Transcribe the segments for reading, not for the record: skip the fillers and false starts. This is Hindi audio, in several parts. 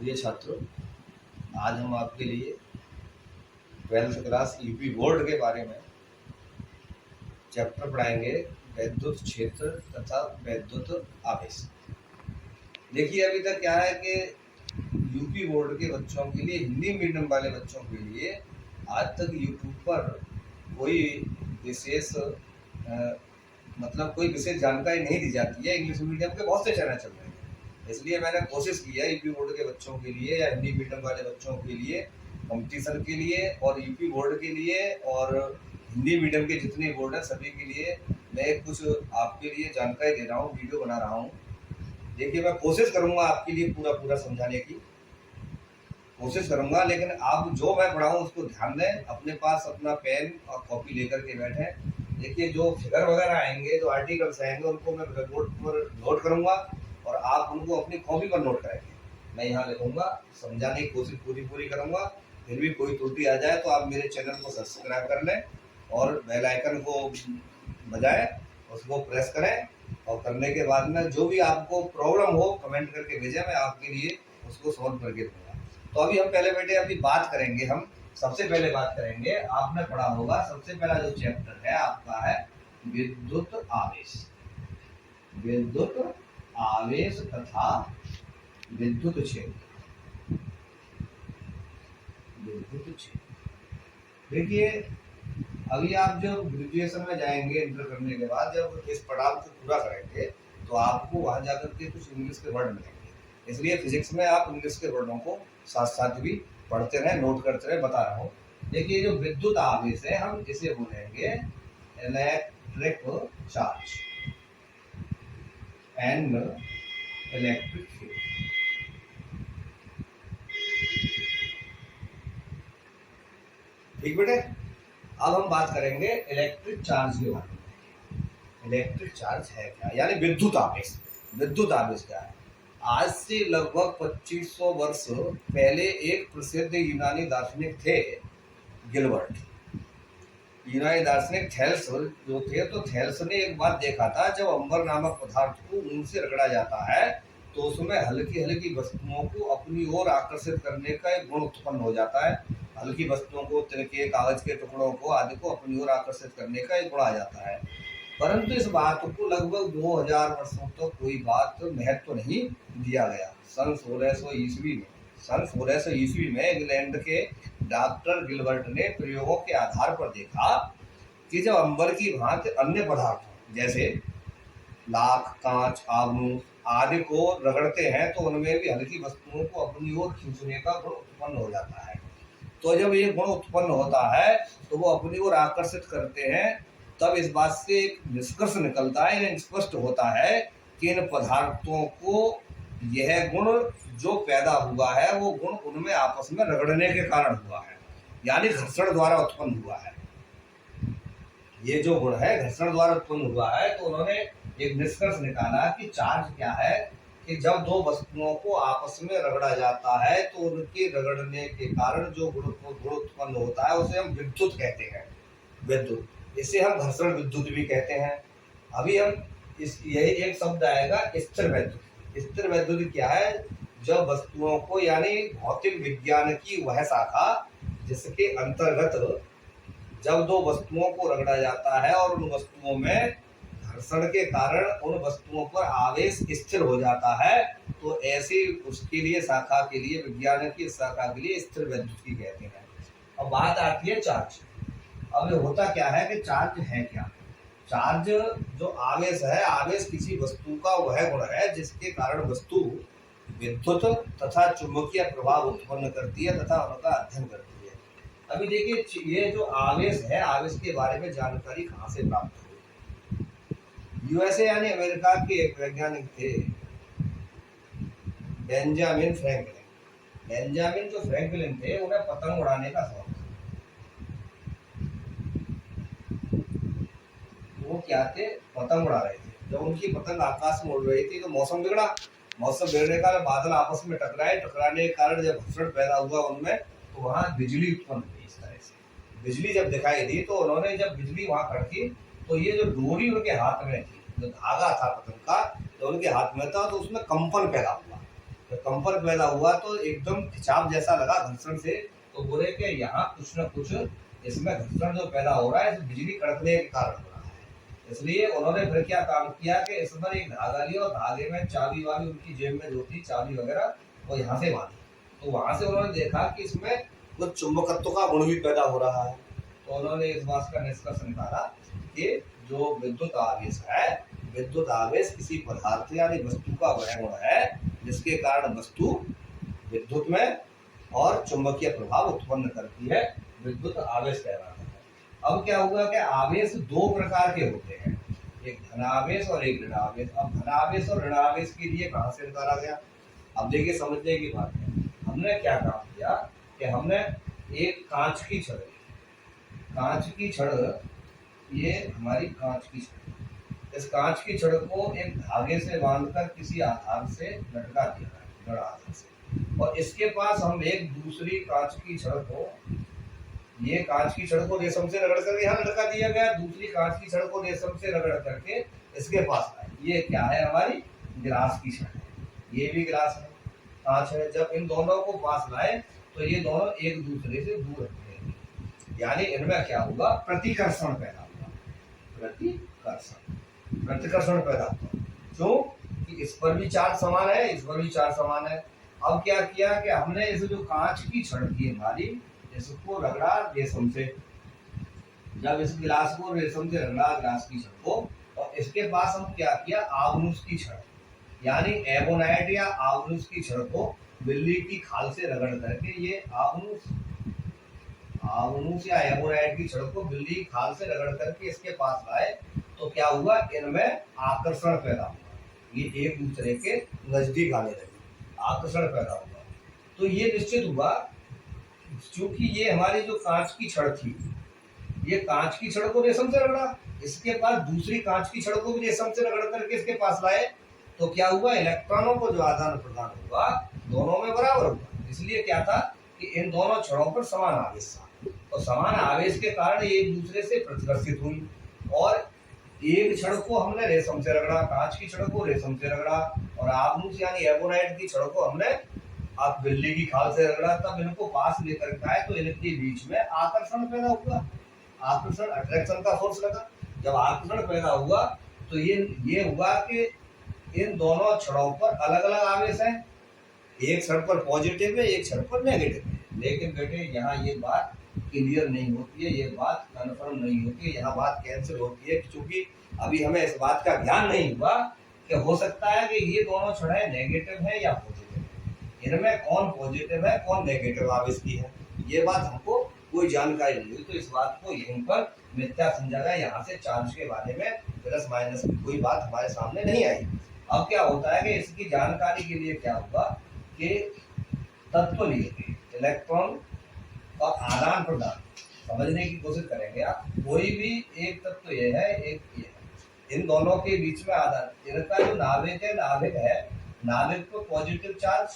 प्रिय छात्रों, आज हम आपके लिए 12th क्लास यूपी बोर्ड के बारे में चैप्टर पढ़ाएंगे, वैद्युत क्षेत्र तथा वैद्युत आवेश। देखिए, अभी तक क्या है कि यूपी बोर्ड के बच्चों के लिए, हिंदी मीडियम वाले बच्चों के लिए आज तक यूट्यूब पर कोई विशेष कोई विशेष जानकारी नहीं दी जाती है। इंग्लिश मीडियम के बहुत से चैनल चल रहे हैं, इसलिए मैंने कोशिश की है यूपी बोर्ड के बच्चों के लिए या हिंदी मीडियम वाले बच्चों के लिए, कंपटीशन के लिए और यूपी बोर्ड के लिए और हिंदी मीडियम के जितने बोर्ड हैं सभी के लिए मैं कुछ आपके लिए जानकारी दे रहा हूँ, वीडियो बना रहा हूँ। देखिए, मैं कोशिश करूँगा आपके लिए पूरा समझाने की कोशिश करूँगा, लेकिन आप जो मैं पढ़ाऊँ उसको ध्यान दें। अपने पास अपना पेन और कॉपी लेकर के बैठें। देखिए, जो फिगर वगैरह आएंगे, जो आर्टिकल्स आएंगे, उनको मैं ब्लैक बोर्ड पर नोट करूँगा और आप उनको अपनी कॉपी पर नोट करेंगे। मैं यहाँ लिखूँगा, समझाने की कोशिश पूरी करूँगा। फिर भी कोई त्रुटि आ जाए तो आप मेरे चैनल को सब्सक्राइब कर लें और बेल आइकन को बजाएं, उसको प्रेस करें और करने के बाद में जो भी आपको प्रॉब्लम हो कमेंट करके भेजें, मैं आपके लिए उसको सॉल्व करके दूँगा। तो अभी हम पहले बेटे अभी बात करेंगे, हम सबसे पहले बात करेंगे, आपने पढ़ा होगा सबसे पहला जो चैप्टर है आपका है विद्युत आवेश। विद्युत आवेश तथा विद्युत क्षेत्र। विद्युत क्षेत्र, देखिए अभी आप जब ग्रेजुएशन में जाएंगे, इंटर करने के बाद जब इस पढ़ाई को पूरा करेंगे तो आपको वहां जाकर के कुछ इंग्लिश के वर्ड मिलेंगे। इसलिए फिजिक्स में आप इंग्लिश के वर्डों को साथ साथ भी पढ़ते रहे, नोट करते रहे, बता रहा हूँ। देखिए, जो विद्युत आवेश है हम इसे बोलेंगे electric charge and electric field. ठीक बेटे, अब हम बात करेंगे इलेक्ट्रिक चार्ज के बारे में। इलेक्ट्रिक चार्ज है क्या, यानी विद्युत आवेश। विद्युत आवेश क्या है? आज से लगभग 2500 वर्ष पहले एक प्रसिद्ध यूनानी दार्शनिक थे, गिलबर्ट। यूनानी दार्शनिक थेल्स जो थे, तो थेल्स ने एक बात देखा था, जब अंबर नामक पदार्थ को ऊन से रगड़ा जाता है तो उसमें हल्की वस्तुओं को अपनी ओर आकर्षित करने का एक गुण उत्पन्न हो जाता है। हल्की वस्तुओं को, तिनके, कागज के टुकड़ों को आदि को अपनी ओर आकर्षित करने का एक गुण आ जाता है। परंतु इस बात को लगभग 2000 वर्षों तक कोई बात महत्व नहीं दिया गया। सन 1600 ईस्वी में इंग्लैंड के डॉक्टर गिलबर्ट ने प्रयोगों के आधार पर देखा कि जब अंबर की भांति अन्य पदार्थों जैसे लाख, कांच, आभूषण आदि को रगड़ते हैं तो उनमें भी हल्की वस्तुओं को अपनी ओर खींचने का गुण उत्पन्न हो जाता है। तो जब ये गुण उत्पन्न होता है तो वो अपनी ओर आकर्षित करते हैं। तब इस बात से एक निष्कर्ष निकलता है, यह स्पष्ट होता है कि इन पदार्थों को यह गुण जो पैदा हुआ है वो गुण उनमें आपस में रगड़ने के कारण हुआ है, यानी घर्षण द्वारा उत्पन्न हुआ है। ये जो गुण है घर्षण द्वारा उत्पन्न हुआ है। तो उन्होंने एक निष्कर्ष निकाला कि चार्ज क्या है, कि जब दो वस्तुओं को आपस में रगड़ा जाता है तो उनके रगड़ने के कारण जो गुण उत्पन्न होता है उसे हम विद्युत कहते हैं। विद्युत, इसे हम घर्षण विद्युत भी कहते हैं। अभी हम यही एक शब्द आएगा स्थिर वैद्युत। स्थिर वैद्युत क्या है? जब वस्तुओं को, यानी भौतिक विज्ञान की वह शाखा जिसके अंतर्गत जब दो वस्तुओं को रगड़ा जाता है और उन वस्तुओं में घर्षण के कारण उन वस्तुओं पर आवेश स्थिर हो जाता है, तो ऐसी उसके लिए शाखा के लिए, विज्ञान की शाखा के लिए स्थिर वैद्युत की कहते हैं। अब बात आती है चार्ज। अब होता क्या है कि चार्ज है क्या? चार्ज जो आवेश है, आवेश किसी वस्तु का वह गुण है जिसके कारण वस्तु विद्युत तथा चुंबकीय प्रभाव उत्पन्न करती है तथा उनका अध्ययन करती है। अभी देखिए, ये जो आवेश है, आवेश के बारे में जानकारी कहाँ से प्राप्त हुई? यूएसए यानी अमेरिका के एक वैज्ञानिक थे, बेंजामिन फ्रैंकलिन। बेंजामिन जो फ्रैंकलिन थे, उन्हें पतंग उड़ाने का शौक। वो क्या थे? पतंग उड़ा रहे थे। जब उनकी पतंग आकाश में उड़ रही थी तो मौसम बिगड़ा। मौसम बिगड़ने का बादल आपस में टकराने के कारण जब घर्षण पैदा हुआ उनमें, तो वहां बिजली उत्पन्न हुई। इस तरह से बिजली जब दिखाई दी तो उन्होंने, जब बिजली वहां कड़की तो ये जो डोरी उनके हाथ में थी, जो धागा था पतंग का, जब उनके हाथ में था तो उसमें कंपन पैदा हुआ। जब कंपन पैदा हुआ तो एकदम खिंचाव जैसा लगा घर्षण से, तो बोले कि यहाँ कुछ न कुछ इसमें घर्षण जो पैदा हो रहा है बिजली कड़कने के कारण हो रहा है। इसलिए उन्होंने फिर क्या काम किया कि इस पर एक धागा लिया और धागे में चाबी वाबी उनकी जेब में जो थी चाबी वगैरह वो यहाँ से बांधी। तो वहां से उन्होंने देखा कि इसमें कुछ चुंबकत्व का गुण भी पैदा हो रहा है। तो उन्होंने इस बात का निष्कर्ष निकाला कि जो विद्युत आवेश है, विद्युत आवेश किसी पदार्थ यानी वस्तु का वह गुण है जिसके कारण वस्तु विद्युत में और चुंबकीय प्रभाव उत्पन्न करती है, विद्युत आवेश कहलाता है। अब क्या हुआ कि आवेश दो प्रकार के होते हैं, एक धनावेश और एक ऋणावेश। अब धनावेश और ऋणावेश के लिए कहाँ से निकाला गया? अब देखिए समझने की बात है। हमने क्या काम किया कि हमने एक कांच की छड़, ये हमारी कांच की छड़, इस कांच की छड़ को एक धागे से बांधकर किसी आधार से लटका दिया है, जड़ आधार से, और इसके पास हम एक दूसरी कांच की छड़ को, ये कांच की छड़ को रेशम से रगड़ करके यहाँ लटका दिया गया, दूसरी कांच की छड़ को रेशम से रगड़ करके इसके पास लाए। ये क्या है? हमारी गिलास की छड़ है, ये भी गिलास है, कांच है। जब इन दोनों को पास लाए तो ये दोनों एक दूसरे से दूर रहेंगे, यानी इनमें क्या होगा? प्रतिकर्षण पैदा होगा, प्रतिकर्षण पैदा होगा। क्यों? कि इस पर भी चार्ज समान है, इस पर भी चार्ज समान है। अब क्या किया कि हमने इस जो कांच की छड़ थी हमारी, इसको रगड़ा रेशम से। जब इस गिलास को रेशम से रगड़ा गिलास की छड़ को, और इसके पास हम क्या किया? आबनूस की छड़ यानी एबोनाइट या आबनूस की छड़ को बिल्ली की खाल से रगड़ करके, ये आबनूस या एबोनाइट की छड़ को बिल्ली की खाल से रगड़ करके इसके पास लाए, तो क्या हुआ? इनमें आकर्षण पैदा हुआ, ये एक दूसरे के नजदीक आने लगे, आकर्षण पैदा हुआ। तो ये निश्चित हुआ, क्योंकि ये हमारी जो कांच की छड़ थी, ये कांच की छड़ को रेशम से रगड़ा, इसके पास दूसरी कांच की छड़ को भी रेशम से रगड़ करके इसके पास लाए, तो क्या हुआ? इलेक्ट्रॉनों को जो आदान प्रदान हुआ दोनों में बराबर हुआ। इसलिए क्या था कि इन दोनों छड़ों पर समान आवेश था, तो समान आवेश के कारण एक दूसरे से प्रतिकर्षित हुई, और एक छड़ को हमने रेशम से रगड़ा, कांच की छड़ को रेशम से रगड़ा, और आबनूस यानी एबोनाइट की छड़ को हमने आप बिल्ली की खाल से रगड़ा। तब इनको पास लेकर के आए तो इनके बीच में आकर्षण पैदा हुआ, आकर्षण, अट्रैक्शन का फोर्स लगा। जब आकर्षण पैदा हुआ तो ये हुआ कि इन दोनों छड़ों पर अलग अलग आवेश है, एक छड़ पर पॉजिटिव है, एक छड़ पर नेगेटिव है। लेकिन बेटे यहाँ ये बात क्लियर नहीं होती है, ये बात कन्फर्म नहीं होती है, यहाँ बात कैंसिल होती है, क्योंकि अभी हमें इस बात का ज्ञान नहीं हुआ कि हो सकता है कि ये दोनों छड़ें नेगेटिव है या पॉजिटिव है, इनमें कौन पॉजिटिव है कौन नेगेटिव आवेश की है, ये बात हमको कोई जानकारी नहीं हुई। तो इस बात को यहीं पर मिथ्या समझा गया, यहाँ से चार्ज के बारे में प्लस माइनस की कोई बात हमारे सामने नहीं आई। अब क्या होता है कि इसकी जानकारी के लिए क्या होगा कि तत्व लिए थे, इलेक्ट्रॉन और आदान प्रदान समझने की कोशिश करेंगे आप। कोई भी एक तत्व ये है, एक ये है, इन दोनों के बीच में आदान, इनका जो नाभिक है, नाभिक को पॉजिटिव चार्ज,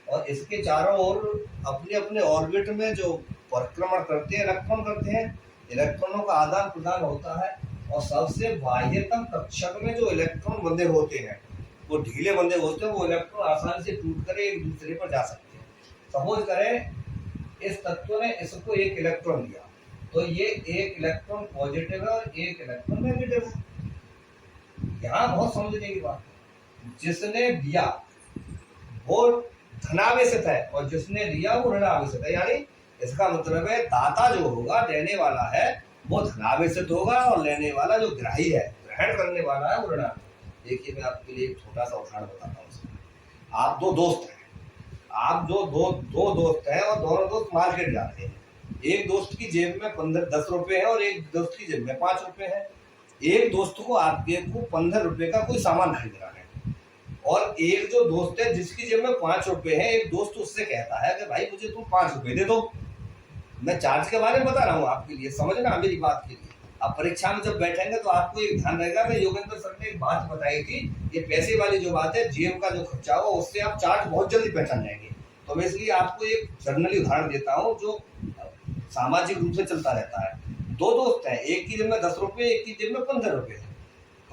और इसके चारों ओर अपने अपने ऑर्बिट में जो परिक्रमण करते हैं इलेक्ट्रॉन करते हैं, इलेक्ट्रॉनों का आदान प्रदान होता है। और सबसे बाह्यतम कक्षक में जो इलेक्ट्रॉन बंधे होते हैं वो ढीले बंधे होते हैं, वो इलेक्ट्रॉन आसानी से टूट कर एक दूसरे पर जा सकते हैं। सपोज करें इस तत्व ने इसको एक इलेक्ट्रॉन दिया, तो ये एक इलेक्ट्रॉन पॉजिटिव है और एक इलेक्ट्रॉन नेगेटिव है। यहाँ बहुत समझने की बात है, जिसने दिया वो धनावेशित है और जिसने लिया वो ऋणावेशित है, यानी इसका मतलब है दाता जो होगा, देने वाला है, वो धनावेशित होगा, और लेने वाला जो ग्राही है, ग्रहण करने वाला है, वो ऋणावेशित। देखिए मैं आपके लिए एक छोटा सा उदाहरण बताता हूँ। आप दो दोस्त हैं, आप जो दो दोस्त हैं और दोनों दोस्त मार्केट जा रहे हैं, एक दोस्त की जेब में 10 रुपए है और एक दोस्त की जेब में 5 रुपए है। एक दोस्त को आपके को 15 रुपए का कोई सामान खरीदना है, और एक जो दोस्त है जिसकी जेब में 5 रुपए है, एक दोस्त उससे कहता है कि भाई मुझे तुम 5 रुपए दे दो। मैं चार्ज के बारे में बता रहा हूँ आपके लिए, समझना मेरी बात के लिए। अब परीक्षा में जब बैठेंगे तो आपको एक ध्यान रहेगा कि योगेंद्र सर ने एक बात बताई थी, ये पैसे वाली जो बात है, जेब का जो खर्चा हो, उससे आप चार्ज बहुत जल्दी पहचान जाएंगे। तो मैं इसलिए आपको एक जनरली उदाहरण देता हूँ जो सामाजिक रूप से चलता रहता है। दो दोस्त हैं, एक की जेब में 10 रुपए, एक की जेब में 15 रुपए है।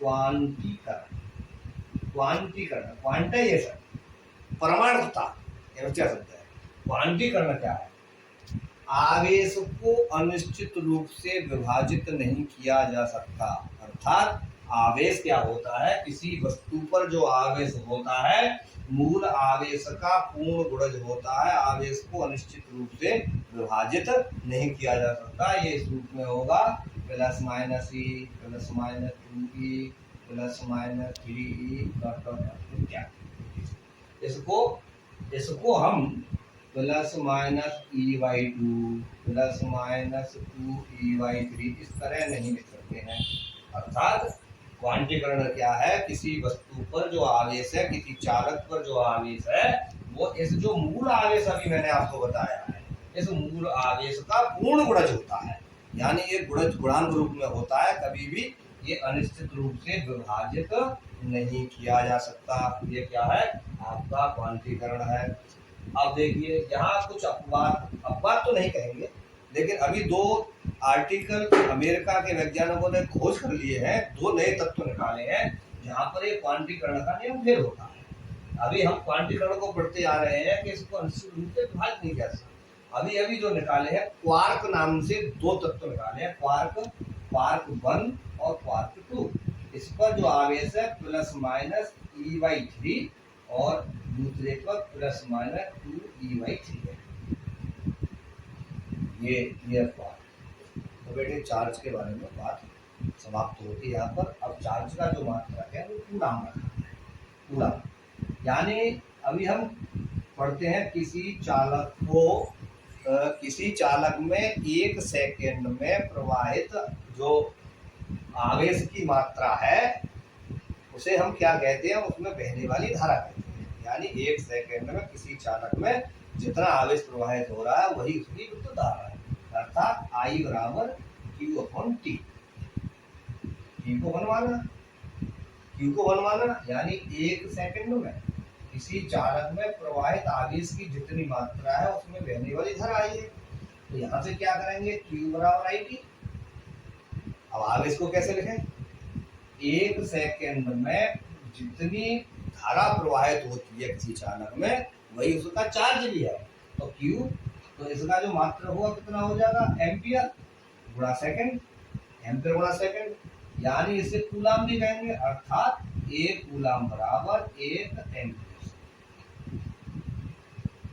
क्वांटीकरण, क्वांटीकरण, क्वांटाइजेशन, परमाणुता, ये क्या शब्द है। क्वांटीकरण क्या है? आवेश को अनिश्चित रूप से विभाजित नहीं किया जा सकता। अर्थात आवेश क्या होता है? किसी वस्तु पर जो आवेश होता है मूल आवेश का पूर्ण गुणज होता है। आवेश को अनिश्चित रूप से विभाजित नहीं किया जा सकता। ये इस रूप में होगा plus minus E plus minus 2e plus minus 3e इत्यादि। इसको हम plus minus e/2 plus minus 2e/3 इस तरह नहीं लिख सकते हैं। अर्थात क्वांटीकरण क्या है? किसी वस्तु पर जो आवेश है, किसी चालक पर जो आवेश है, वो इस जो मूल आवेश अभी मैंने आपको बताया है, इस मूल आवेश का पूर्ण गुणज होता है। यानी ये गुणज गुणांक रूप में होता है, कभी भी ये अनिश्चित रूप से विभाजित नहीं किया जा सकता। ये क्या है? आपका क्वांटीकरण है। अब देखिए यहाँ कुछ अपवाद तो नहीं कहेंगे, लेकिन अभी दो आर्टिकल अमेरिका के वैज्ञानिकों ने खोज कर लिए हैं, दो नए तत्व निकाले हैं जहाँ पर एक क्वांटीकरण का नियम फेल होता है। अभी हम क्वांटीकरण को पढ़ते आ रहे हैं कि इसको उनसे विभाजित नहीं कर सकते। अभी अभी जो निकाले हैं क्वार्क नाम से दो तत्व निकाले हैं, क्वार्क 1 और क्वार्क 2। इस पर जो आवेश है प्लस माइनस E/3 और दूसरे पर प्लस माइनस 2E/3 है। ये क्वार्क। तो बेटे चार्ज के बारे में बात समाप्त होती है यहाँ पर। अब चार्ज का जो मात्रक है वो कूलाम रखा है, कूलाम। यानी अभी हम पढ़ते हैं किसी चालक में 1 सेकेंड में प्रवाहित जो आवेश की मात्रा है उसे हम क्या कहते हैं, उसमें बहने वाली धारा कहते हैं। यानी 1 सेकेंड में किसी चालक में जितना आवेश प्रवाहित हो रहा है वही उसकी विद्युत धारा है, अर्थात I बराबर Q/T। Q को बनवाना यानी 1 सेकेंड में किसी चालक में प्रवाहित आवेश की जितनी मात्रा है उसमें बहने वाली धारा आई है। तो यहाँ से क्या करेंगे, Q बराबर IT। अब आवेश को कैसे लिखें, 1 सेकेंड में जितनी धारा प्रवाहित होती है किसी चालक में वही उसका चार्ज भी है। तो Q, तो इसका जो मात्रा हुआ कितना हो जाएगा, एम्पियर गुणा सेकेंड, एम्पियर गुणा सेकेंड, यानी इसे कूलाम भी कहेंगे, अर्थात 1 कूलाम बराबर 1 एम्पियर।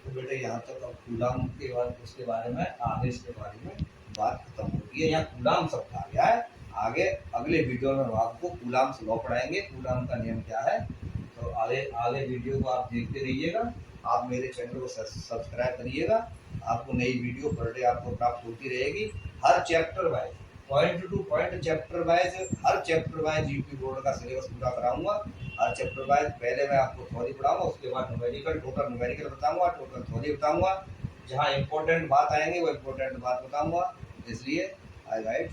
तो बेटे यहाँ तक अब कूलाम के बाद उसके बारे में, आवेश के बारे में बात खत्म होती है। यहाँ कूलाम शब्द आ गया है। आगे अगले वीडियो में हम आपको कूलाम से लॉ पढ़ाएंगे, कूलाम का नियम क्या है। तो आगे वीडियो को आप देखते रहिएगा। आप मेरे चैनल को सब्सक्राइब करिएगा। आपको नई वीडियो पर डे आपको प्राप्त होती रहेगी। हर chapter wise, point to point chapter wise, हर चैप्टर वाइज यूपी बोर्ड का सिलेबस पूरा कराऊंगा। हर चैप्टर वाइज पहले मैं आपको थ्योरी पढ़ाऊंगा, उसके बाद न्यूमेरिकल, टोटल न्यूमेरिकल बताऊंगा, टोटल थ्योरी बताऊंगा। जहाँ इंपॉर्टेंट बात आएंगे वो इंपॉर्टेंट बात बताऊंगा। इसलिए आई राइट